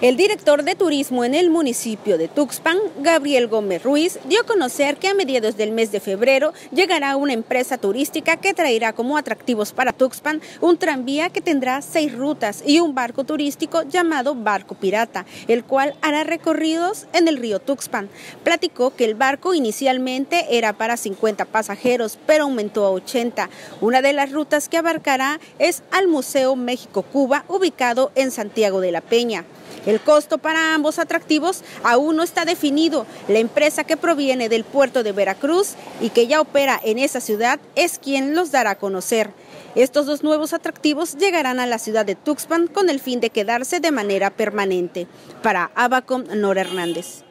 El director de turismo en el municipio de Tuxpan, Gabriel Gómez Ruiz, dio a conocer que a mediados del mes de febrero llegará una empresa turística que traerá como atractivos para Tuxpan un tranvía que tendrá 6 rutas y un barco turístico llamado Barco Pirata, el cual hará recorridos en el río Tuxpan. Platicó que el barco inicialmente era para 50 pasajeros, pero aumentó a 80. Una de las rutas que abarcará es al Museo México-Cuba, ubicado en Santiago de la Peña. El costo para ambos atractivos aún no está definido. La empresa que proviene del puerto de Veracruz y que ya opera en esa ciudad es quien los dará a conocer. Estos 2 nuevos atractivos llegarán a la ciudad de Tuxpan con el fin de quedarse de manera permanente. Para Abacom, Nora Hernández.